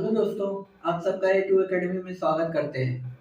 Hello दोस्तों, आप सबका ए टू एकेडमी में स्वागत करते हैं।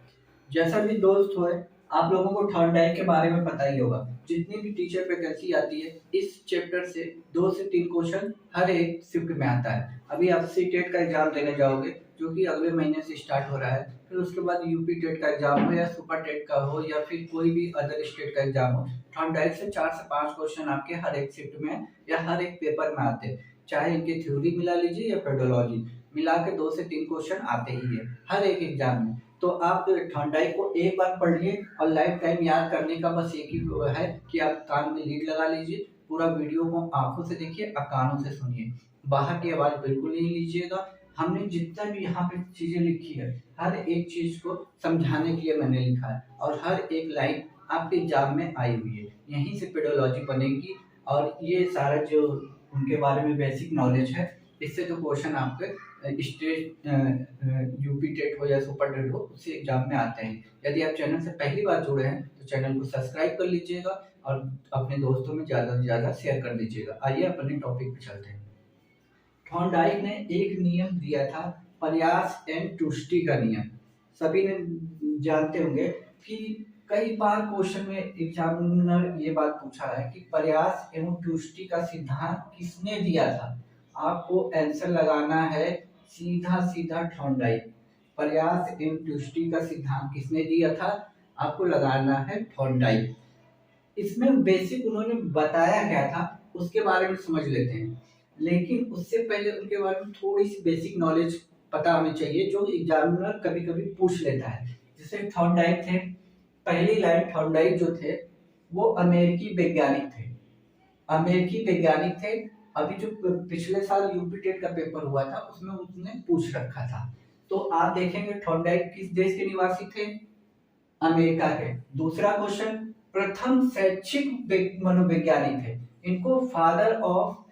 जैसा भी दोस्त हो, आप लोगों को थॉर्नडाइक के बारे में पता ही होगा। जितनी भी टीचर वैकेंसी आती है, इस चैप्टर से 2 से 3 क्वेश्चन हर एक शिफ्ट में आता है। अभी आप सी टेट का एग्जाम देने जाओगे, जो कि अगले महीने से स्टार्ट हो रहा है। फिर उसके बाद यूपी टेट का एग्जाम हो या सुपर टेट का हो या फिर कोई भी अदर स्टेट का एग्जाम हो, थॉर्नडाइक से 4 से 5 क्वेश्चन आपके हर एक शिफ्ट में या हर एक पेपर में आते हैं। चाहे इनकी थ्योरी मिला लीजिए या पेडोलॉजी, मिला के 2 से 3 क्वेश्चन आते ही है हर एक एग्जाम में। तो आप थॉर्नडाइक को एक बार पढ़ लिए और लाइफ टाइम याद करने का बस एक ही है कि आप कान में लीड लगा लीजिए, पूरा वीडियो को आंखों से देखिए और कानों से सुनिए, बाहर की आवाज बिल्कुल नहीं लीजिएगा। हमने जितना भी यहाँ पे चीजें लिखी है, हर एक चीज को समझाने के लिए मैंने लिखा है और हर एक लाइन आपके एग्जाम में आई हुई है। यहीं से पेडोलॉजी बनेगी और ये सारा जो उनके बारे में बेसिक नॉलेज है, इससे जो क्वेश्चन आपके स्टेट यूपी टेट हो या सुपर टेट हो, उसी एग्जाम में आते हैं। यदि आप चैनल से पहली बार जुड़े हैं तो चैनल को सब्सक्राइब कर लीजिएगा और अपने दोस्तों में ज़्यादा से ज़्यादा शेयर कर दीजिएगा। आइए अपने टॉपिक पे चलते हैं। थॉर्नडाइक ने एक नियम दिया था, प्रयास एंड तुष्टि का नियम। सभी ने जानते होंगे कि कई बार क्वेश्चन में एग्जामिनर ये बात पूछा है कि प्रयास एवं तुष्टि का सिद्धांत किसने दिया था। आपको आंसर लगाना है सीधा सीधा थॉर्नडाइक। प्रयास एवं तुष्टि का सिद्धांत किसने दिया था, आपको लगाना है थॉर्नडाइक। इसमें बेसिक उन्होंने बताया क्या था उसके बारे में समझ लेते हैं, लेकिन उससे पहले उनके बारे में थोड़ी सी बेसिक नॉलेज पता होनी चाहिए जो एग्जामिनर कभी कभी पूछ लेता है। जैसे थॉर्नडाइक थे, पहली लाइन थॉर्नडाइक जो थे वो अमेरिकी वैज्ञानिक थे। अमेरिकी वैज्ञानिक थे। अभी जो पिछले साल यूपी टेट का पेपर हुआ था उसमें उसने पूछ रखा था। तो आप देखेंगे थॉर्नडाइक किस देश के निवासी थे, अमेरिका के। दूसरा क्वेश्चन, प्रथम शैक्षिक मनोवैज्ञानिक थे। इनको फादर ऑफ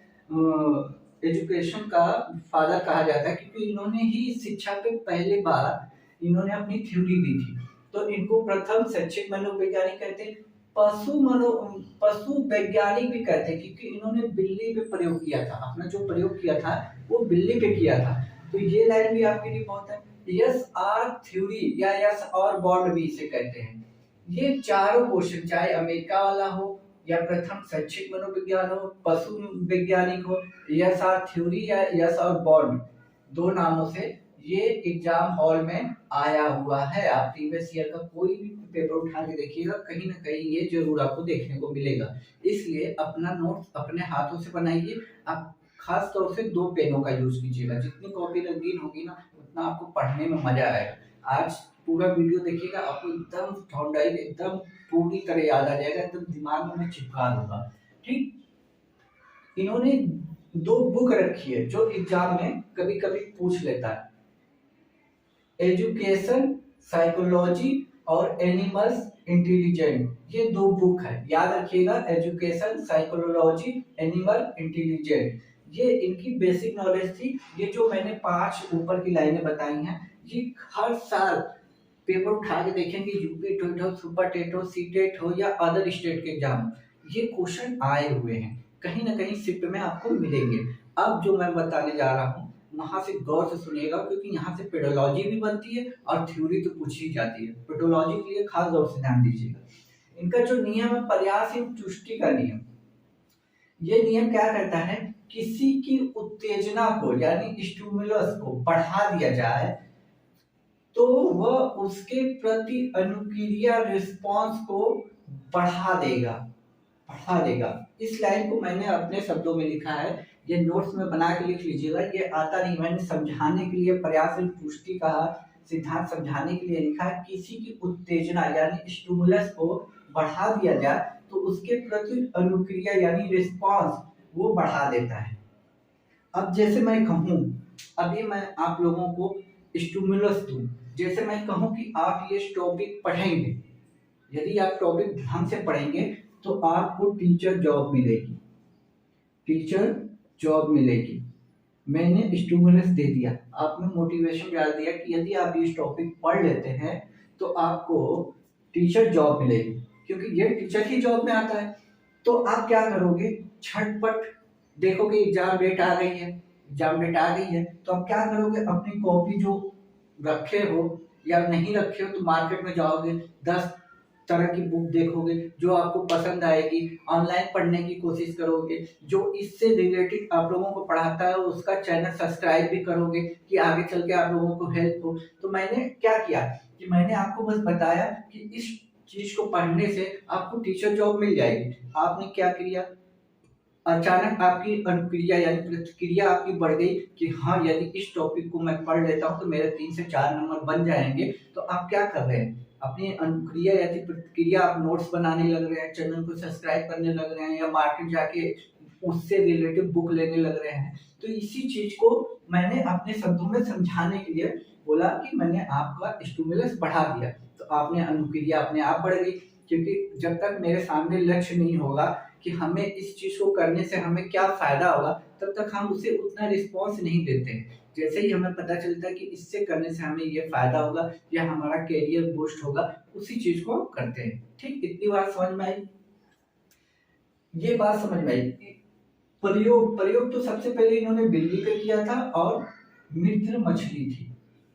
एजुकेशन का फादर कहा जाता है क्योंकि इन्होंने ही शिक्षा पे पहली बार इन्होंने अपनी थ्योरी दी थी। तो इनको प्रथम शैक्षिक मनोवैज्ञानिक कहते हैं। पशु वैज्ञानिक भी कहते हैं क्योंकि इन्होंने बिल्ली पे प्रयोग किया था। अपना जो प्रयोग किया था वो बिल्ली पे किया था। तो ये लाइन भी आपके लिए बहुत है। यस आर थ्योरी या यस और बॉन्ड भी इसे कहते हैं। ये चारों क्वेश्चन, चाहे अमेरिका वाला हो या प्रथम शैक्षिक मनोविज्ञान हो, पशु वैज्ञानिक हो, यस आर थ्योरी या यस और बॉन्ड, दो नामों से ये एग्जाम हॉल में आया हुआ है। आप प्रीवियस ईयर का कोई भी पेपर उठा के देखिएगा, कहीं ना कहीं ये जरूर आपको देखने को मिलेगा। इसलिए अपना नोट्स अपने हाथों से बनाइए। आप खास तौर से 2 पेनों का यूज कीजिएगा। जितनी कॉपी रंगीन होगी ना, उतना आपको पढ़ने में मजा आएगा। आज पूरा वीडियो देखिएगा, आपको एकदम थॉर्नडाइक एकदम पूरी तरह याद आ जाएगा, एकदम दिमाग में चिपका दूंगा। ठीक, इन्होंने 2 बुक रखी है जो एग्जाम में कभी कभी पूछ लेता है, एजुकेशन साइकोलॉजी और एनिमल्स इंटेलिजेंट। ये 2 बुक है, याद रखिएगा, एजुकेशन साइकोलॉजी एनिमल इंटेलिजेंट। ये इनकी बेसिक नॉलेज थी। ये जो मैंने 5 ऊपर की लाइनें बताई हैं, ये हर साल पेपर उठा के देखेंगे, यूपी टेट हो, सुपर टेट हो, सी टेट हो या अदर स्टेट के एग्जाम, ये क्वेश्चन आए हुए हैं, कहीं ना कहीं शिफ्ट में आपको मिलेंगे। अब जो मैं बताने जा रहा हूँ वहां से गौर से सुनिएगा, क्योंकि यहाँ से पेडोलॉजी भी बनती है और थ्योरी तो पूछी जाती है। पेडोलॉजी के लिए खास गौर से ध्यान दीजिएगा। इनका जो नियम है, प्रयास एवं तुष्टि का नियम, ये नियम क्या कहता है, किसी की उत्तेजना को यानी स्टिमुलस को बढ़ा दिया जाए तो वह उसके प्रति अनुक्रिया रिस्पॉन्स को बढ़ा देगा। बढ़ा देगा। इस लाइन को मैंने अपने शब्दों में लिखा है, ये नोट्स में बना के लिख लीजिएगा। ये आता नहीं, मैंने समझाने के लिए प्रयास एवं तुष्टि का सिद्धांत समझाने के लिए लिखा है। किसी की उत्तेजना यानी स्टिमुलस को बढ़ा दिया जाए तो उसके प्रति अनुक्रिया यानी रिस्पॉन्स वो बढ़ा देता है। अब जैसे मैं कहूँ, अभी मैं आप लोगों को स्टिमुलस दूं, जैसे मैं कहूँ कि आप ये टॉपिक पढ़ेंगे, यदि आप टॉपिक ढंग से पढ़ेंगे तो आपको टीचर जॉब मिलेगी। टीचर जॉब मिलेगी। मैंने स्टिमुलस दे दिया, आपने मोटिवेशन डाल दिया कि यदि आप इस टॉपिक पढ़ लेते हैं तो आपको टीचर जॉब मिलेगी, क्योंकि ये टीचर की जॉब में आता है। तो आप क्या करोगे, झटपट देखोगे एग्जाम डेट आ गई है, एग्जाम डेट आ गई है, तो आप क्या करोगे, अपनी कॉपी जो रखे हो या नहीं रखे हो तो मार्केट में जाओगे, 10 तरह की बुक देखोगे जो आपको पसंद आएगी, ऑनलाइन पढ़ने की कोशिश करोगे, जो इससे रिलेटेड आप लोगों को पढ़ाता है उसका चैनल सब्सक्राइब भी करोगे कि आगे चल के आप लोगों को हेल्प हो। तो मैंने क्या किया कि मैंने आपको बस बताया कि इस चीज को पढ़ने से आपको टीचर जॉब मिल जाएगी। आपने क्या किया, अचानक आपकी अनुक्रिया यानी प्रतिक्रिया आपकी बढ़ गई कि हाँ यदि इस टॉपिक को मैं पढ़ लेता हूँ तो मेरे 3 से 4 नंबर बन जाएंगे। तो आप क्या कर रहे हैं, अपनी अनुक्रिया यानी प्रतिक्रिया, आप नोट्स बनाने लग रहे हैं, चैनल को सब्सक्राइब करने लग रहे हैं या मार्केट जाके उससे रिलेटिव बुक लेने लग रहे हैं। तो इसी चीज को मैंने अपने शब्दों में समझाने के लिए बोला कि मैंने आपका स्टिमुलस बढ़ा दिया, तो आपने अनुक्रिया अपने आप बढ़ गई। क्योंकि जब तक मेरे सामने लक्ष्य नहीं होगा कि हमें इस चीज को करने से हमें क्या फायदा होगा, तब तक हम उसे उतना रिस्पॉन्स नहीं देते हैं। जैसे ही हमें पता चलता है कि इससे करने से हमें ये फायदा होगा या हमारा कैरियर बूस्ट होगा, उसी चीज को हम करते हैं। ठीक, इतनी बात समझ में आई, ये बात समझ में आई। प्रयोग प्रयोग तो सबसे पहले इन्होंने बिल्ली पे किया था और मित्र मछली थी,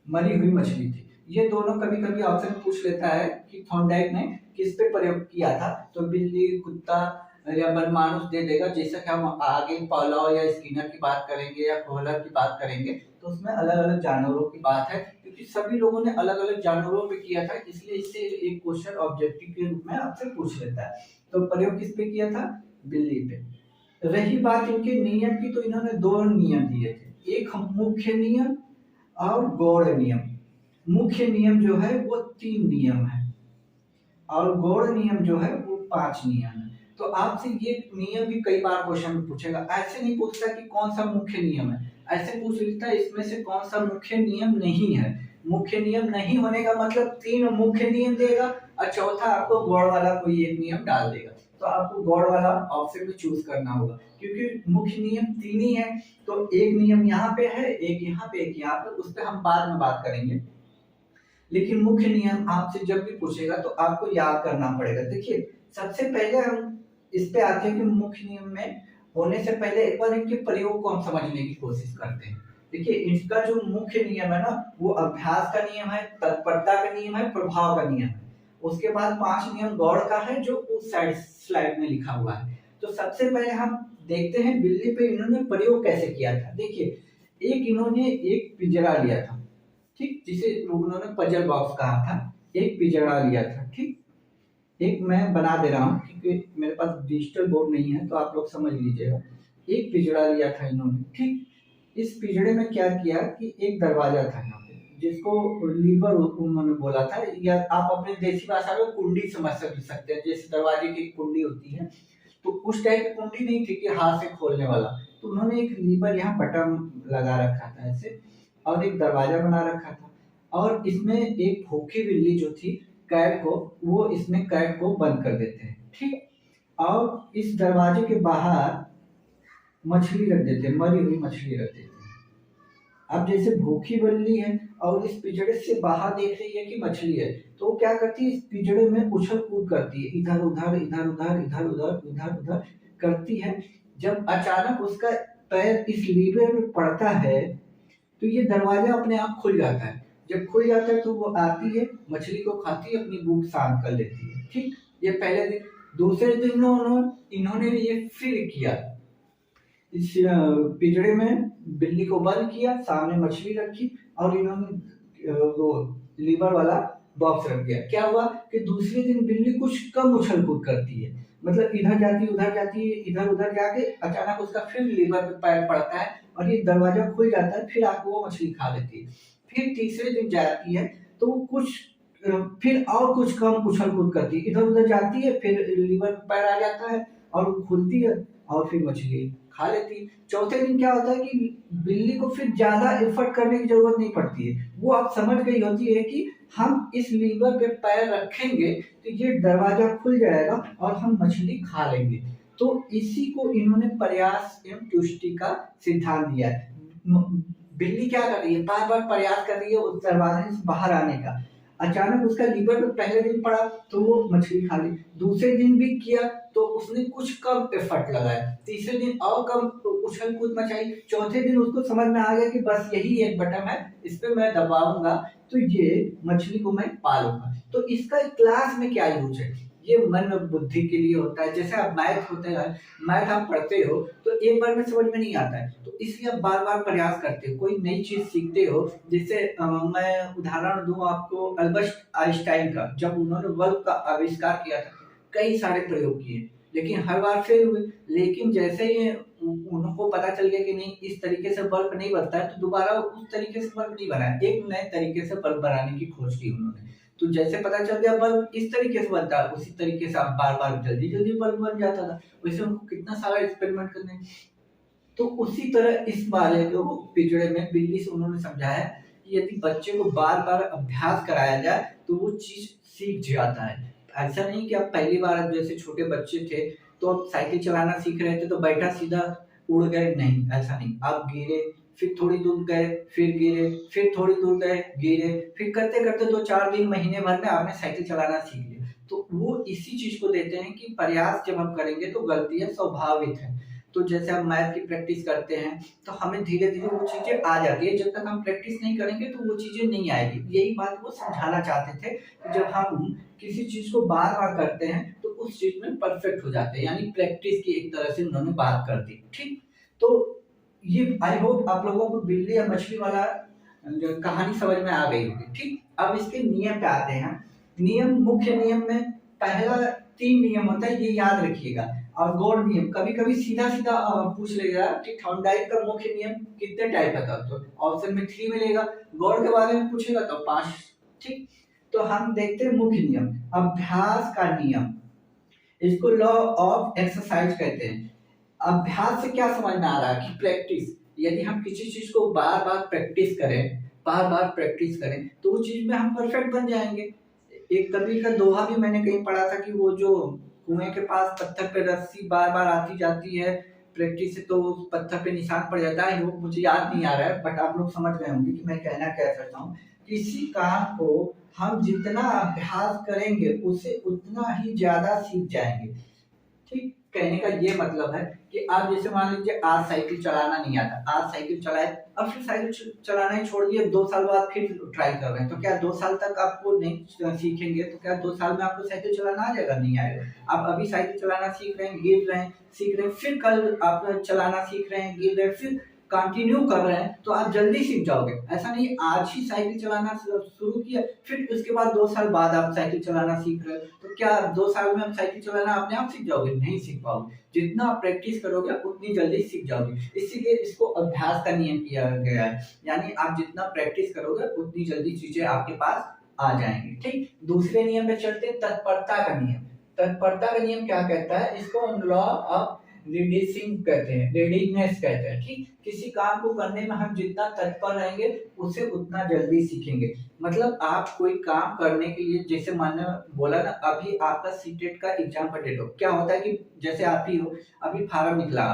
मरी हुई मछली थी। ये दोनों कभी कभी ऑप्शन पूछ लेता है कि थॉर्नडाइक ने किस पे प्रयोग किया था, तो बिल्ली, कुत्ता या बनमानुस दे देगा। जैसा कि हम आगे पॉलाव या स्किनर की बात करेंगे या कोहलर की बात करेंगे तो उसमें अलग अलग जानवरों की बात है, क्योंकि सभी लोगों ने अलग अलग जानवरों पे किया था, इसलिए इससे एक क्वेश्चन ऑब्जेक्टिव के रूप में आपसे पूछ लेता है। तो प्रयोग किस पे किया था, बिल्ली पे। रही बात इनके नियम की, तो इन्होंने 2 नियम दिए थे, एक मुख्य नियम और गौड़ नियम। मुख्य नियम जो है वो 3 नियम है और गौड़ नियम जो है वो 5 नियम है। तो आपसे ये नियम भी कई बार क्वेश्चन में पूछेगा, ऐसे नहीं पूछता कि कौन सा मुख्य नियम है, ऐसे पूछ लेता है इसमें से कौन सा मुख्य नियम नहीं है। मुख्य नियम नहीं होने का मतलब 3 मुख्य नियम देगा और चौथा आपको गौड़ वाला कोई एक नियम डाल देगा। तो आपको गौड़ वाला ऑप्शन भी चूज करना होगा, क्योंकि मुख्य नियम 3 ही है। तो एक नियम यहाँ पे है, एक यहाँ पे, एक यहाँ पे, उस पर हम बाद में बात करेंगे। लेकिन मुख्य नियम आपसे जब भी पूछेगा तो आपको याद करना पड़ेगा। देखिए, सबसे पहले हम इस पे आते हैं कि मुख्य नियम में होने से पहले एक बार इनके प्रयोग को हम समझने की कोशिश करते हैं। देखिए, इसका जो मुख्य नियम है ना, वो अभ्यास का नियम है, तत्परता का नियम है, प्रभाव का नियम है। उसके बाद 5 नियम गौड़ का है जो उस साइड स्लाइड में लिखा हुआ है। तो सबसे पहले हम देखते हैं बिल्ली पे इन्होंने प्रयोग कैसे किया था। देखिए, एक इन्होंने एक पिंजरा लिया था, ठीक, जिसे उन्होंने पजल बॉक्स कहा था। एक पिंजरा लिया था, ठीक, एक मैं बना दे रहा हूँ क्योंकि मेरे पास डिजिटल बोर्ड नहीं है, तो आप लोग समझ लीजिएगा। एक पिंजरा लिया था इन्होंने, ठीक। इस पिंजरे में क्या किया कि एक दरवाजा था यहाँ पे, जिसको लीवर उन्होंने बोला था, या आप अपने देसी भाषा में कुंडी समझ सकते हैं। जैसे दरवाजे की कुंडी होती है, तो उस टाइप की कुंडी नहीं थी कि हाथ से खोलने वाला। तो उन्होंने एक लीवर यहाँ बटन लगा रखा था ऐसे, और एक दरवाजा बना रखा था, और इसमें एक भूखी बिल्ली जो थी कैट को, वो इसमें कैट को बंद कर देते हैं, ठीक। और इस दरवाजे के बाहर मछली रख देते हैं, मरी हुई मछली रख देते हैं। अब जैसे भूखी बिल्ली है और इस पिंजरे से बाहर देख रही है कि मछली है, तो वो क्या करती है, इस पिंजरे में उछल कूद करती है, इधर उधर इधर उधर इधर उधर इधर उधर करती है। जब अचानक उसका पैर इस लीवर में पड़ता है तो ये दरवाजा अपने आप खुल जाता है। जब खुल जाता है तो वो आती है, मछली को खाती है, अपनी भूख शांत कर लेती है, ठीक। ये पहले दिन। दूसरे दिन इन्होंने ये फिर किया, इस पिंजरे में बिल्ली को बंद किया, सामने मछली रखी और इन्होंने वो लीवर वाला बॉक्स रख दिया। क्या हुआ कि दूसरे दिन बिल्ली कुछ कम उछल कूद करती है, मतलब इधर जाती है उधर जाती है, इधर उधर जाके अचानक उसका फिर लीवर पे पैर पड़ता है और ये दरवाजा खुल जाता है, फिर आके वो मछली खा लेती है। फिर तीसरे दिन जाती है तो वो कुछ फिर और कुछ कम उछल कूद करती है, इधर उधर जाती है, फिर लीवर पे पैर आ जाता है और वो खुलती है और फिर मछली खा लेती है। चौथे दिन क्या होता है कि बिल्ली को फिर ज्यादा एफर्ट करने की जरूरत नहीं पड़ती है, वो आप समझ गई होती है कि हम इस लीवर पे पैर रखेंगे तो ये दरवाजा खुल जाएगा और हम मछली खा लेंगे। तो इसी को इन्होंने प्रयास एवं तुष्टि का सिद्धांत दिया है। बिल्ली क्या कर रही है, बार बार प्रयास कर रही है उस दरवाजे से बाहर आने का। अचानक उसका लीवर पे पहले दिन पड़ा तो वो मछली खा ली, दूसरे दिन भी किया तो उसने कुछ कम एफर्ट लगाया, तीसरे दिन और कम उछल कूद मचाई, चौथे दिन उसको समझ में आ गया कि बस यही एक बटन है, इस पे मैं दबाऊंगा तो ये मछली को मैं पालूंगा। तो इसका क्लास में क्या यूज है, ये मन और बुद्धि के लिए होता है। जैसे आप मैथ होते हैं, मैथ आप पढ़ते हो तो एक बार में समझ में नहीं आता है, तो इसलिए आप बार बार प्रयास करते हो, कोई नई चीज सीखते हो। जैसे मैं उदाहरण दूं आपको अल्बर्ट आइंस्टाइन का, जब उन्होंने बल्ब का आविष्कार किया था, कई सारे प्रयोग किए लेकिन हर बार फेल हुए। लेकिन जैसे ही उनको पता चल गया कि नहीं इस तरीके से बल्ब नहीं बनता है, तो दोबारा उस तरीके से बल्ब नहीं बनाया, एक नए तरीके से बल्ब बनाने की खोज की उन्होंने। तो जैसे पता चल गया बल्ब इस तरीके से बनता है, उसी तरीके से आप बार बार जल्दी जल्दी बल्ब बन जाता था। वैसे उनको कितना सारा एक्सपेरिमेंट करने। तो उसी तरह इस वाले को पिंजड़े में बिल्ली से उन्होंने समझाया कि यदि बच्चे को बार बार अभ्यास कराया जाए तो वो चीज सीख जाता है। ऐसा नहीं कि आप पहली बार जैसे छोटे बच्चे थे तो आप साइकिल चलाना सीख रहे थे तो बैठा सीधा उड़ गए, नहीं ऐसा नहीं, आप गिरे, फिर थोड़ी दूर गए, फिर गिरे, फिर थोड़ी दूर गए, गिरे, फिर करते करते 2-4 दिन महीने भर में आपने साइकिल चलाना सीख लिया। तो वो इसी चीज को देते हैं कि प्रयास जब हम करेंगे तो गलतियां स्वाभाविक है। तो जैसे हम मैथ की प्रैक्टिस करते हैं तो हमें धीरे धीरे वो चीजें आ जाती है, जब तक हम प्रैक्टिस नहीं करेंगे तो वो चीजें नहीं आएगी। यही बात वो समझाना चाहते थे कि जब हम किसी चीज को बार बार करते हैं तो उस चीज में परफेक्ट हो जाते हैं, यानी प्रैक्टिस की एक तरह से उन्होंने बात कर दी। ठीक, तो ये आई होप आप लोगों को बिल्ली या मछली वाला जो कहानी समझ में आ गई होगी। ठीक, अब इसके नियम पे आते हैं। नियम, मुख्य नियम में पहला 3 नियम होता है, ये याद रखिएगा। और गौड़ नियम, कभी कभी सीधा सीधा पूछ लेगा कि थॉर्नडाइक का मुख्य नियम कितने टाइप का था, तो ऑप्शन में 3 मिलेगा। गौड़ के बारे में पूछेगा तो 5। ठीक, तो हम देखते हैं मुख्य नियम, अभ्यास का नियम, इसको लॉ ऑफ एक्सरसाइज कहते हैं। अभ्यास से क्या समझ में आ रहा है कि प्रैक्टिस, यदि हम किसी चीज को बार बार प्रैक्टिस करें, बार बार प्रैक्टिस करें तो उस चीज में हम परफेक्ट बन जाएंगे। एक कबीर का दोहा भी मैंने कहीं पढ़ा था कि वो जो कुएं के पास पत्थर पे रस्सी बार बार आती जाती है, प्रैक्टिस से तो उस पत्थर पे निशान पड़ जाता है, वो मुझे याद नहीं आ रहा है, बट आप लोग समझ गए होंगे कि मैं कहना क्या चाहता हूँ। किसी काम को हम जितना अभ्यास करेंगे उससे उतना ही ज्यादा सीख जाएंगे। ठीक, कहने का ये मतलब है कि आप जैसे मान लीजिए आज साइकिल चलाना नहीं आता, आज साइकिल चलाए, अब फिर साइकिल चलाना ही छोड़ दिए, 2 साल बाद फिर ट्राई कर रहे हैं, तो क्या 2 साल तक आपको नहीं सीखेंगे, तो क्या 2 साल में आपको साइकिल चलाना आ जाएगा? नहीं आएगा। आप अभी साइकिल चलाना सीख रहे हैं, गिर रहे हैं, सीख रहे हैं, फिर कल आप चलाना सीख रहे हैं, गिर रहे हैं, फिर कंटिन्यू कर रहे हैं तो आप जल्दी सीख जाओगे। ऐसा नहीं आज ही साइकिल चलाना शुरू किया फिर उसके बाद 2 साल बाद आप साइकिल चलाना सीख रहे हो, तो क्या 2 साल में आप साइकिल चलाना अपने आप सीख जाओगे? नहीं सीख पाओगे। जितना आप प्रैक्टिस करोगे उतनी जल्दी सीख जाओगे, इसीलिए इसको अभ्यास का नियम किया गया है, यानी आप जितना प्रैक्टिस करोगे उतनी जल्दी चीजें आपके पास आ जाएंगी। ठीक, दूसरे नियम पे चलते हैं, तत्परता का नियम। तत्परता का नियम क्या कहता है, इसको लॉ ऑफ रीडिंग कहते हैं, रेडीनेस कहते हैं। ठीक, किसी काम को करने में हम जितना तत्पर रहेंगे उसे उतना जल्दी सीखेंगे। मतलब आप कोई काम करने के लिए, जैसे मैंने बोला ना अभी आपका सीटेट का एग्जाम का डेट हो, क्या होता है कि जैसे आप ही हो, अभी फार्म निकला,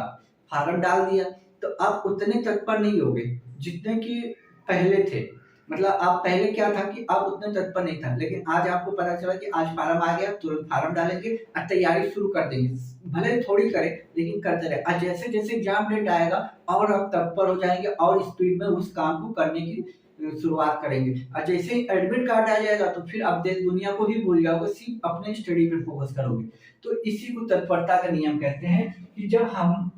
फार्म डाल दिया, तो आप उतने तत्पर नहीं होगे जितने कि पहले थे। मतलब आप पहले क्या था कि आप उतने तत्पर नहीं था, लेकिन आज आपको पता चला कि आज फार्म आ गया, तुरंत फार्म डालेंगे और तैयारी शुरू कर देंगे, भले थोड़ी करें लेकिन करते रहे। और जैसे जैसे एग्जाम डेट आएगा और आप तत्पर हो जाएंगे और स्पीड में उस काम को करने की शुरुआत करेंगे। और जैसे ही एडमिट कार्ड आ जाएगा तो फिर आप देश दुनिया को भी भूल जाओगे, सिर्फ अपने स्टडी पे फोकस करोगे। तो इसी को तत्परता का नियम कहते हैं कि जब हम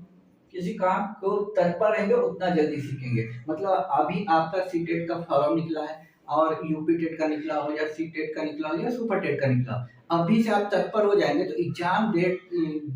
किसी काम को तत्पर रहेंगे उतना जल्दी सीखेंगे। मतलब अभी आपका सीटेट का फॉर्म निकला है और यूपी टेट का निकला हो या सी टेट का निकला हो या सुपर टेट का निकला हो, अभी से आप तत्पर हो जाएंगे तो एग्जाम डेट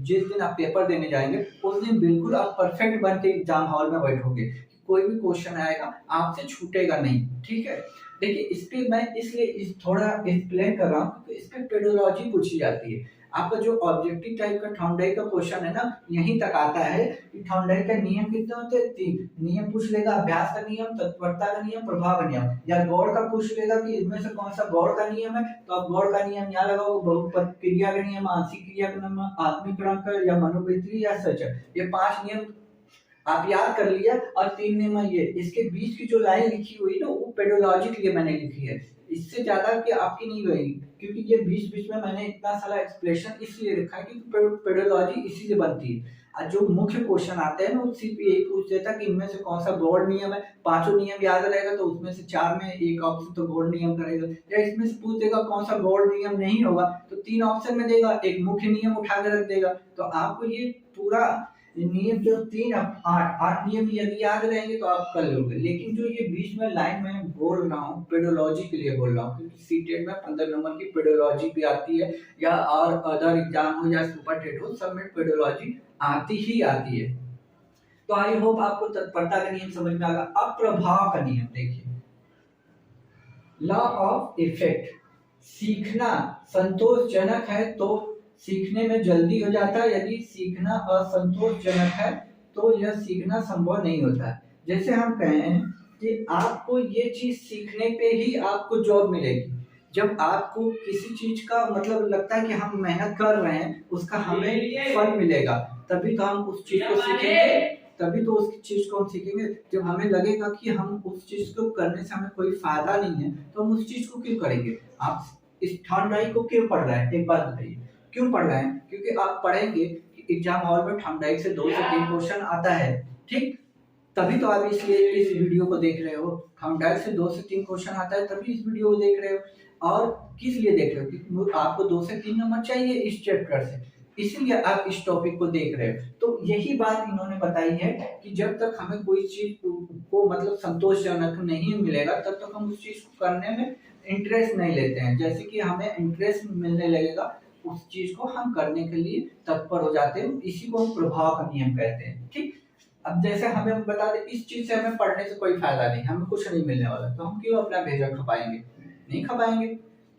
जिस दिन आप पेपर देने जाएंगे उस दिन बिल्कुल आप परफेक्ट बन के एग्जाम हॉल में बैठोगे, कोई भी क्वेश्चन आएगा आपसे छूटेगा नहीं। ठीक है, देखिए इस पे मैं इसलिए थोड़ा एक्सप्लेन कर रहा हूँ, तो इस पे पेडोलॉजी पूछी जाती है। आपका जो ऑब्जेक्टिव टाइप का थॉर्नडाइक का क्वेश्चन है ना, यहीं तक आता है कि थॉर्नडाइक का नियम कितने होते हैं? 3 नियम पूछ लेगा, अभ्यास का नियम, तत्परता का नियम, प्रभाव का नियम। या गौड़ का पूछ लेगा कि इनमें से कौन सा गौड़ का नियम है, तो आप गौड़ का नियम यहाँ लगाओ, बहुपद क्रिया का नियम, आंशिक क्रिया का नियम, आत्मिक क्रम या मनोवृत्ति या सच, ये 5 नियम आप याद कर लिया। और 3 नियम ये, इसके बीच की जो लाइन लिखी हुई ना वो पेडोलॉजी के लिए मैंने लिखी है, इससे ज्यादा कि आपकी नहीं होगी, क्योंकि ये बीच बीच में मैंने इतना सारा एक्सप्लेनेशन इसलिए रखा है कि पेडोलॉजी इसी से बनती है। और जो मुख्य क्वेश्चन आते हैं ना, वो सिर्फ यही पूछ देता कि इनमें से कौन सा गौड़ नियम है, पांचों नियम याद रहेगा तो उसमें से 4 में एक ऑप्शन तो गौड़ नियम करेगा, या इसमें से पूछ देगा कौन सा गौड़ नियम नहीं होगा तो 3 ऑप्शन में देगा, एक मुख्य नियम उठा के रख देगा। तो आपको ये पूरा नियम जो 8 नियम यदि याद रहेंगे तो आप कर लोगे। लेकिन जो ये बीच में लाइन में बोल रहा हूँ पेडोलॉजी के लिए बोल रहा हूँ, क्योंकि सीटेट में 15 नंबर की पेडोलॉजी भी आती है, या और अदर एग्जाम हो या सुपर टेट हो, सब में पेडोलॉजी आती ही आती है। तो आई होप आपको तत्परता का नियम समझ में आ गया। अब प्रभाव का नियम देखिए, लॉ ऑफ इफेक्ट। सीखना संतोषजनक है तो सीखने में जल्दी हो जाता है, यदि सीखना असंतोषजनक है तो यह सीखना संभव नहीं होता है। जैसे हम कहें कि आपको ये चीज सीखने पे ही आपको जॉब मिलेगी, जब आपको किसी चीज का मतलब लगता है कि हम मेहनत कर रहे हैं, उसका हमें फल मिलेगा, तभी तो हम उस चीज को सीखेंगे, तभी तो उस चीज को हम सीखेंगे। जब हमें लगेगा कि हम उस चीज को करने से हमें कोई फायदा नहीं है तो हम उस चीज को क्यों करेंगे। आप इस थर्ड ड्राइव को क्यों पढ़ रहे हैं, एक बात बताइए, क्यों पढ़ रहे हैं? क्योंकि आप पढ़ेंगे कि एग्जाम हॉल में थर्ड ड्राइव से 2 से 3 क्वेश्चन आता है, ठीक, तभी तो आप इसलिए इस वीडियो को देख रहे हो। थर्ड ड्राइव से 2 से 3 क्वेश्चन आता है तभी इस वीडियो को देख रहे हो। और किस लिए देख रहे हो? क्योंकि आपको 2 से 3 नंबर चाहिए इस चैप्टर से, इसलिए आप इस टॉपिक को देख रहे हो। तो यही बात इन्होंने बताई है कि जब तक हमें कोई चीज को मतलब संतोषजनक नहीं मिलेगा तब तक हम उस चीज को करने में इंटरेस्ट नहीं लेते हैं। जैसे कि हमें इंटरेस्ट मिलने लगेगा उस चीज को हम करने के लिए तत्पर हो जाते हैं, इसी को हम प्रभाव का नियम कहते हैं, ठीक। अब जैसे हमें बता दें इस चीज से हमें पढ़ने से कोई फायदा नहीं, हमें कुछ नहीं मिलने वाला, तो हम क्यों अपना भेजा खपाएंगे, नहीं खपाएंगे।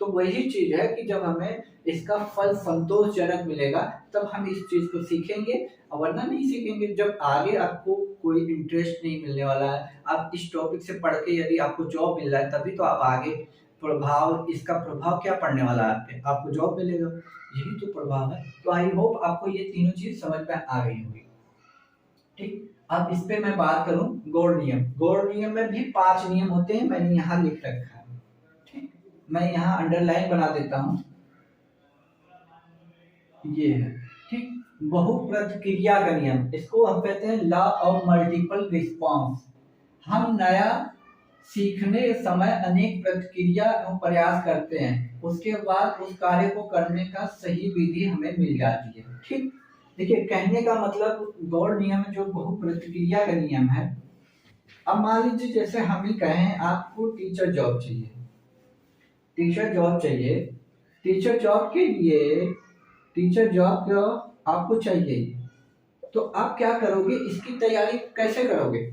तो वही चीज है कि जब हमें इसका फल संतोषजनक मिलेगा तब हम इस चीज को सीखेंगे, वरना नहीं सीखेंगे। जब आगे आपको कोई इंटरेस्ट नहीं मिलने वाला है, आप इस टॉपिक से पढ़ के यदि आपको जॉब मिल रहा है तभी तो आप आगे प्रभाव, इसका प्रभाव क्या पड़ने वाला है आप पे, आपको जॉब मिलेगा, यही तो प्रभाव है। तो आई होप आपको ये तीनों चीज समझ में आ गई होगी, ठीक। अब इस पे मैं बात करूं गौड़ नियम। गौड़ नियम में भी 5 नियम होते हैं, मैंने यहाँ लिख रखा है, ठीक, मैं यहाँ अंडरलाइन बना देता हूँ, ये है, ठीक। बहुप्रतिक्रिया का नियम, इसको हम कहते हैं लॉ ऑफ मल्टीपल रिस्पॉन्स। हम नया सीखने के समय अनेक प्रतिक्रिया एवं प्रयास करते हैं, उसके बाद उस कार्य को करने का सही विधि हमें मिल जाती है, ठीक। देखिए कहने का मतलब गौड़ नियम जो बहुप्रतिक्रिया का नियम है। अब मान लीजिए जैसे हम ही कहें आपको टीचर जॉब चाहिए, टीचर जॉब चाहिए, टीचर जॉब के लिए, टीचर जॉब जो आपको चाहिए, तो आप क्या करोगे, इसकी तैयारी कैसे करोगे,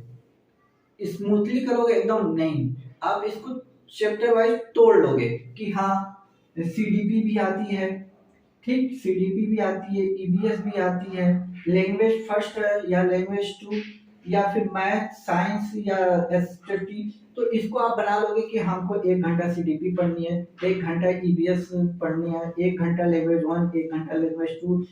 स्मूथली करोगे एकदम नहीं, आप इसको चैप्टर वाइज तोड़ लोगे कि हाँ सीडीपी भी आती है, ठीक, सीडीपी भी आती है, ईबीएस भी आती है, लैंग्वेज फर्स्ट या लैंग्वेज 2 या फिर मैथ साइंस या एसटी, तो इसको आप बना लोगे कि हमको 1 घंटा सीडीपी पढ़नी है, 1 घंटा ईबीएस पढ़नी है, 1 घंटा लैंग्वेज 1, 1 घंटा लैंग्वेज 2,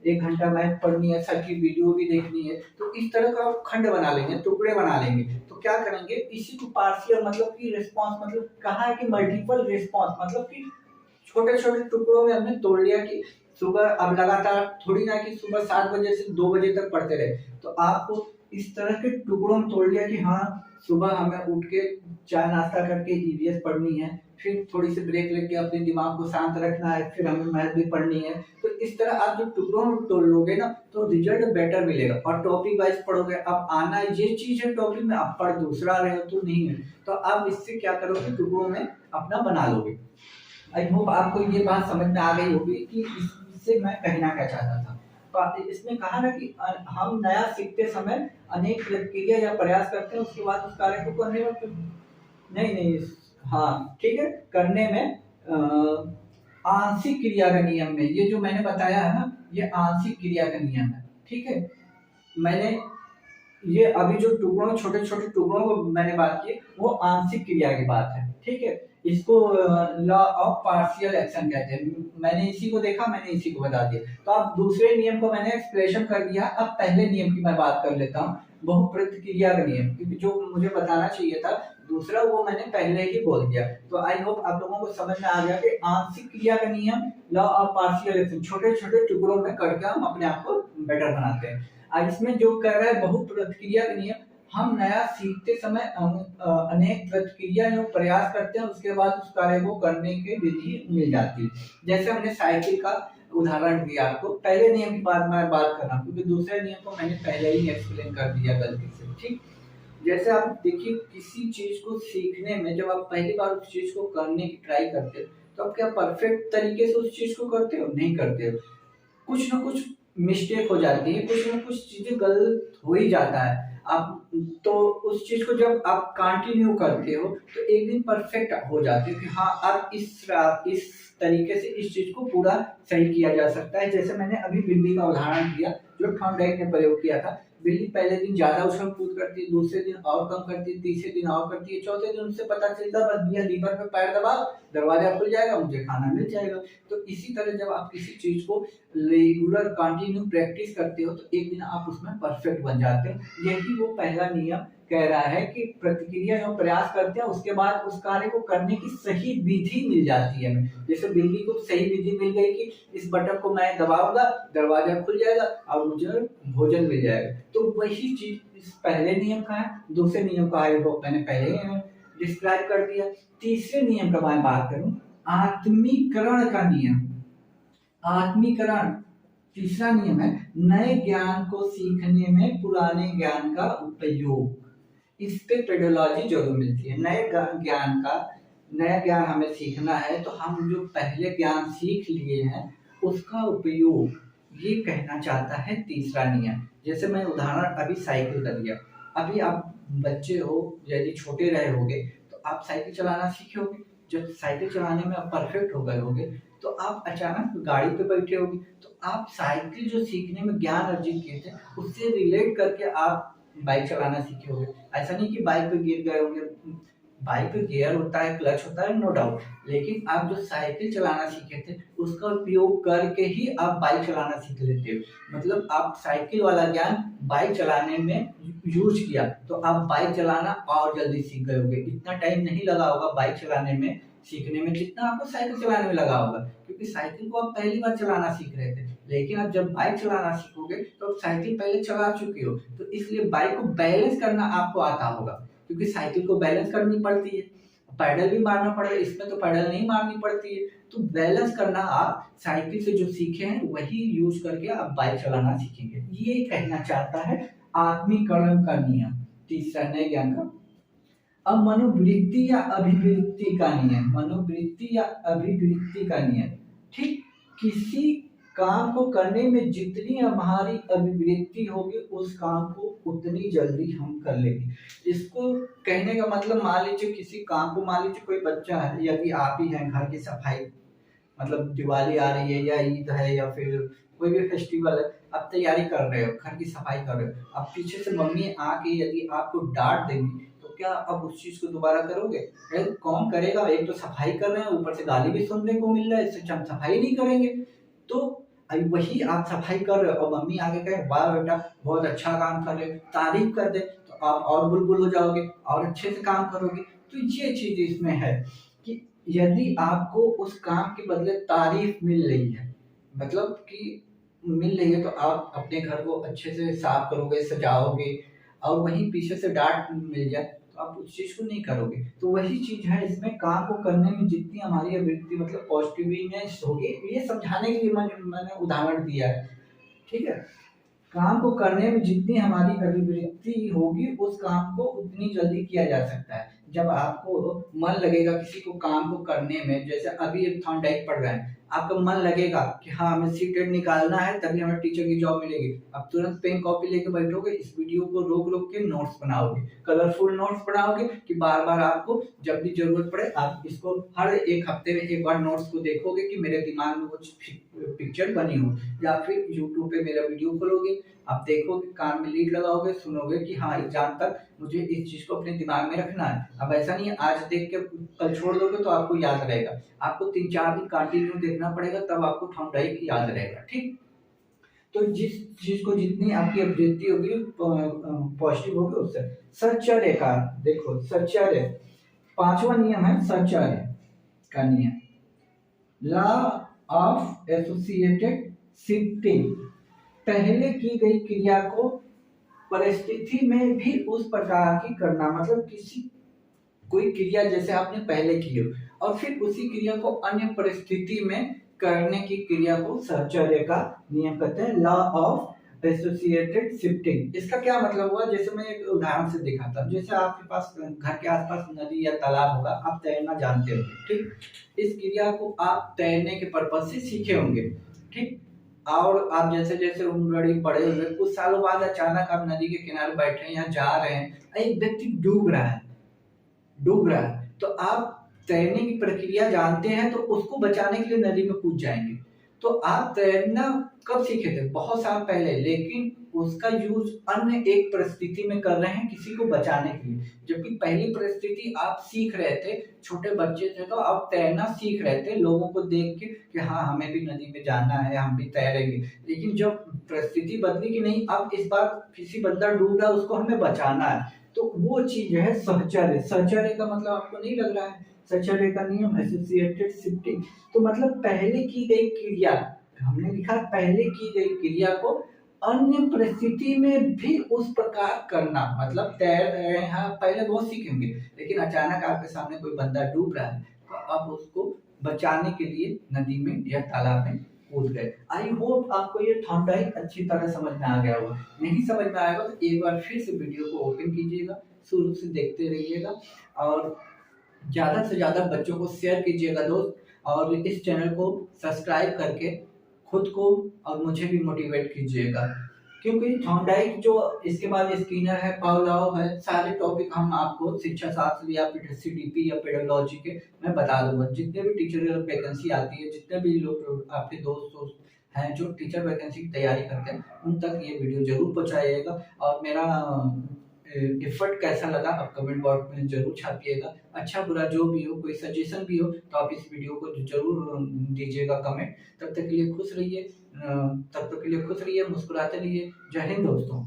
1 घंटा मैथ पढ़नी है, सर की वीडियो भी देखनी है। तो इस तरह का खंड बना लेंगे, टुकड़े बना लेंगे। तो क्या करेंगे, इसी को पार्शियल मतलब कि रिस्पॉन्स, मतलब कहा है कि मल्टीपल रिस्पॉन्स, मतलब कि छोटे छोटे टुकड़ों में हमने तोड़ लिया कि सुबह अब लगातार थोड़ी ना कि सुबह 7 बजे से 2 बजे तक पढ़ते रहे, तो आपको इस तरह के टुकड़ों में तोड़ लिया कि हाँ सुबह हमें उठ के चाय नाश्ता करके ईवीएस पढ़नी है, फिर थोड़ी सी ब्रेक लेके अपने दिमाग को शांत रखना है, फिर हमें मैथ भी पढ़नी है। तो इस तरह आप जो टुकड़ों में तोड़ लोगे ना तो रिजल्ट बेटर मिलेगा। और टॉपिक वाइज पढ़ोगे, अब आना ये चीज है टॉपिक में, आप पढ़ दूसरा रहे हो तो नहीं है, तो आप इससे क्या करोगे, टुकड़ों में अपना बना लोगे। आई होप आपको ये बात समझ में आ गई होगी कि इससे मैं कहना क्या चाहता था। तो इसमें कहा ना कि हम नया सीखते समय अनेक प्रतिक्रिया या प्रयास करते हैं, उसके बाद उस कार्य को करने में नहीं, हाँ ठीक है, करने में आंशिक क्रिया का नियम में, ये जो मैंने बताया है ना, ये आंशिक क्रिया का नियम है, ठीक है। मैंने ये अभी जो टुकड़ों, छोटे छोटे टुकड़ों को मैंने बात की, वो आंशिक क्रिया की बात है, ठीक है। इसको लॉ ऑफ पार्शियल एक्शन कहते हैं। मैंने इसी को देखा, मैंने इसी को बता दिया। तो अब दूसरे नियम को मैंने एक्सप्लेनेशन कर दिया, अब पहले नियम की मैं बात कर लेता हूँ। बहुप्रतिक्रिया का नियम, क्योंकि जो मुझे बताना चाहिए था दूसरा वो मैंने पहले ही बोल दिया। तो आई होप आप लोगों को समझ में आ गया कि आंशिक क्रिया का नियम, लॉ ऑफ पार्शियल एक्शन, छोटे छोटे टुकड़ों में करके हम अपने आप को बेटर बनाते हैं। आज इसमें जो कह रहा है बहुप्रतिक्रिया का नियम, हम नया सीखते समय अनेक प्रतिक्रिया जो प्रयास करते हैं उसके बाद उस कार्य को करने की विधि मिल जाती है। जैसे हमने साइकिल का उदाहरण दिया आपको, पहले नियम की बात मैं बात कर रहा हूँ क्योंकि दूसरे नियम को मैंने पहले ही एक्सप्लेन कर दिया गलती से, ठीक। जैसे आप देखिए किसी चीज को सीखने में जब आप पहली बार उस चीज को करने की ट्राई करते हो तो आप क्या परफेक्ट तरीके से उस चीज को करते हो? नहीं करते हो, कुछ ना कुछ मिस्टेक हो जाती है, कुछ ना कुछ चीजें गलत हो ही जाता है। आप तो उस चीज को जब आप कंटिन्यू करते हो तो एक दिन परफेक्ट हो जाते हो कि हाँ अब इस तरीके से इस चीज को पूरा सही किया जा सकता है। जैसे मैंने अभी बिल्ली का उदाहरण दिया जो थॉर्नडाइक ने प्रयोग किया था। बिल्ली पहले दिन ज्यादा उछल कूद करती है, दूसरे दिन और कम करती है, तीसरे दिन और करती है, चौथे दिन उनसे पता चलता बस भैया लीवर पे पैर दबाओ दरवाजा खुल जाएगा, मुझे खाना मिल जाएगा। तो इसी तरह जब आप किसी चीज को रेगुलर कंटिन्यू प्रैक्टिस करते हो तो एक दिन आप उसमें परफेक्ट बन जाते हो। यही वो पहला नियम कह रहा है कि प्रतिक्रिया जो प्रयास करते हैं उसके बाद उस कार्य को करने की सही विधि मिल जाती है हमें। जैसे बिल्ली को सही विधि मिल गई कि इस बटन को मैं दबाऊंगा दरवाजा खुल जाएगा और मुझे भोजन मिल जाएगा। तो वही चीज इस पहले नियम का है। दूसरे नियम का है वो मैंने पहले ही डिस्क्राइब कर दिया। तीसरे नियम का मैं बात करूं, आत्मीकरण का नियम। आत्मीकरण तीसरा नियम है, नए ज्ञान को सीखने में पुराने ज्ञान का उपयोग। इस पे पेडोलॉजी जरूर मिलती है। नया ज्ञान हमें सीखना है तो हम जो पहले ज्ञान सीख लिए हैं उसका उपयोग, ये कहना चाहता है तीसरा नियम। जैसे मैं उदाहरण अभी साइकिल का दिया। अभी आप बच्चे हो, यदि छोटे रहे होगे तो आप साइकिल चलाना सीखे होगे। जब साइकिल चलाने में आप परफेक्ट हो गए होगे तो आप अचानक गाड़ी पे बैठे होगे तो आप साइकिल जो सीखने में ज्ञान अर्जित किए थे उससे रिलेट करके आप बाइक चलाना सीखे होगे। ऐसा नहीं कि बाइक पे गिर गए होंगे, बाइक पे गियर होता है, क्लच होता है, नो डाउट, लेकिन आप जो साइकिल चलाना सीखे थे उसका उपयोग करके ही आप बाइक चलाना सीख लेते हो। मतलब आप साइकिल वाला ज्ञान बाइक चलाने में यूज किया तो आप बाइक चलाना और जल्दी सीख गए होगे। इतना टाइम नहीं लगा होगा बाइक चलाने में सीखने में जितना आपको साइकिल चलाने में लगा होगा, क्योंकि साइकिल को आप पहली बार चलाना सीख रहे थे। लेकिन आप जब बाइक चलाना सीखोगे तो आप साइकिल पहले चला चुके हो, तो इसलिए बाइक को बैलेंस करना आपको आता होगा, क्योंकि साइकिल को बैलेंस करनी पड़ती है, पैडल भी मारना पड़ेगा, इसमें तो पैडल नहीं मारनी पड़ती है। तो बैलेंस करना आप साइकिल से जो सीखे हैं वही यूज करके आप बाइक चलाना सीखेंगे। ये कहना चाहता है आत्मीकरण का नियम, तीसरा नए ज्ञान का। अब मनोवृत्ति या अभिवृत्ति का नियम, मनोवृत्ति या अभिवृत्ति का नियम, ठीक। किसी काम को करने में जितनी हमारी अभिवृत्ति होगी उस काम को उतनी जल्दी हम कर लेंगे। इसको कहने का मतलब, मान लीजिए किसी काम को, मान लीजिए कोई बच्चा है, यदि आप ही हैं, घर की सफाई, मतलब दिवाली आ रही है या ईद है या फिर कोई भी फेस्टिवल है, आप तैयारी कर रहे हो, घर की सफाई कर रहे हो, अब पीछे से मम्मी आके यदि आपको डांट देंगी तो क्या आप उस चीज को दोबारा करोगे? कौन करेगा? एक तो सफाई कर रहे हैं, ऊपर से गाली भी सुनने को मिल रहा है, इससे हम सफाई नहीं करेंगे। तो वही आप सफाई कर रहे हो और मम्मी आगे कहे वाह बेटा बहुत अच्छा काम कर रहे हो, तारीफ कर दे, तो आप और बुलबुल हो जाओगे और अच्छे से काम करोगे। तो ये चीज इसमें है कि यदि आपको उस काम के बदले तारीफ मिल रही है, मतलब कि मिल रही है, तो आप अपने घर को अच्छे से साफ करोगे, सजाओगे, और वहीं पीछे से डांट मिल जाए तो आप उस चीज को नहीं करोगे। तो वही चीज है इसमें, काम को करने में जितनी हमारी अभिवृत्ति, मतलब पॉजिटिवनेस होगी, ये समझाने के लिए मैंने उदाहरण दिया है, ठीक है। काम को करने में जितनी हमारी अभिवृत्ति होगी उस काम को उतनी जल्दी किया जा सकता है। जब आपको मन लगेगा किसी को काम को करने में, जैसे अभी थॉर्नडाइक पढ़ रहे हैं, आपका मन लगेगा कि हाँ हमें सीटेट निकालना है तभी हमें टीचर की जॉब मिलेगी, अब तुरंत पेन कॉपी लेके बैठोगे, इस वीडियो को रोक रोक के नोट्स बनाओगे, कलरफुल नोट्स बनाओगे कि बार बार आपको जब भी जरूरत पड़े आप इसको हर एक हफ्ते में एक बार नोट्स को देखोगे कि मेरे दिमाग में कुछ पिक्चर बनी हो। या फिर यूट्यूब पे मेरा वीडियो खोलोगे, आप देखोगे, कान में लीड लगाओगे, सुनोगे कि हाँ एग्जाम तक मुझे इस चीज को अपने दिमाग में रखना है। अब ऐसा नहीं है आज देख के कल छोड़ दोगे तो आपको याद रहेगा, आपको 3-4 दिन कंटिन्यू देखना पड़ेगा तब आपको थॉर्नडाइक याद रहेगा, ठीक। तो जिस चीज को जितनी आपकी अभिवृद्धि होगी पॉजिटिव होगी उससे। सच्चर्य का देखो, सच्चर्य पांचवा नियम है सच्चर्य का नियम, लॉ ऑफ एसोसिएटेड शिफ्टिंग। पहले की गई क्रिया को परिस्थिति में भी उस प्रकार की करना, मतलब किसी कोई क्रिया जैसे आपने पहले की हो और फिर उसी क्रिया को अन्य परिस्थिति में करने की क्रिया को सहचर्य का नियम कहते हैं, लॉ ऑफ एसोसिएटेड शिफ्टिंग। इसका क्या मतलब हुआ, जैसे मैं एक उदाहरण से दिखाता हूँ। जैसे आपके पास घर के आसपास नदी या तालाब होगा, आप तैरना जानते होंगे, ठीक। इस क्रिया को आप तैरने के पर्पज से सीखे होंगे, ठीक। और आप जैसे जैसे उम्र बड़े हुए, कुछ सालों बाद अचानक आप नदी के किनारे बैठे हैं या जा रहे हैं, एक व्यक्ति डूब रहा है, तो आप तैरने की प्रक्रिया जानते हैं, तो उसको बचाने के लिए नदी में कूद जाएंगे। तो आप तैरना कब सीखे थे, बहुत साल पहले, लेकिन उसका यूज अन्य एक परिस्थिति में कर रहे हैं किसी को बचाने के लिए। जबकि पहली परिस्थिति आप सीख रहे थे, छोटे बच्चे थे तो आप तैरना सीख रहे थे लोगों को देख के कि हाँ हमें भी नदी में जाना है, हम भी तैरेंगे। लेकिन जब परिस्थिति बदली कि नहीं, अब इस बार किसी बंदा डूब रहा है, उसको हमें बचाना है, तो वो चीज है सहचर्य। सहचर्य का मतलब आपको नहीं लग रहा है, सहचर्य का नियम एसोसिएटेड शिफ्टिंग। तो मतलब पहले की गई क्रिया, हमने लिखा पहले की गई क्रिया को अन्य परिस्थिति में भी उस प्रकार करना, मतलब तैर रहे हैं, पहले बहुत सीखेंगे, लेकिन अचानक आपके सामने कोई बंदा डूब रहा है, तो आप उसको बचाने के लिए नदी में या तालाब में कूद गए। आई होप आपको ये थॉर्नडाइक अच्छी तरह समझ में आ गया होगा। नहीं समझ में आएगा तो एक बार फिर से वीडियो को ओपन कीजिएगा, शुरू से देखते रहिएगा और ज़्यादा से ज़्यादा बच्चों को शेयर कीजिएगा दोस्त, और इस चैनल को सब्सक्राइब करके खुद को और मुझे भी मोटिवेट कीजिएगा। क्योंकि थॉर्नडाइक जो, इसके बाद स्किनर है, पावलोव है, सारे टॉपिक हम आपको शिक्षा शास्त्र या फिर सीडीपी या पेडोलॉजी के मैं बता दूंगा। जितने भी टीचर वैकेंसी आती है, जितने भी लोग आपके दोस्त हैं जो टीचर वैकेंसी की तैयारी करते हैं, उन तक ये वीडियो जरूर पहुंचाइएगा। और मेरा एफर्ट कैसा लगा आप कमेंट बॉक्स में जरूर छापिएगा। अच्छा बुरा जो भी हो, कोई सजेशन भी हो तो आप इस वीडियो को जरूर दीजिएगा कमेंट। तब तक के लिए खुश रहिए, मुस्कुराते रहिए। जय हिंद दोस्तों।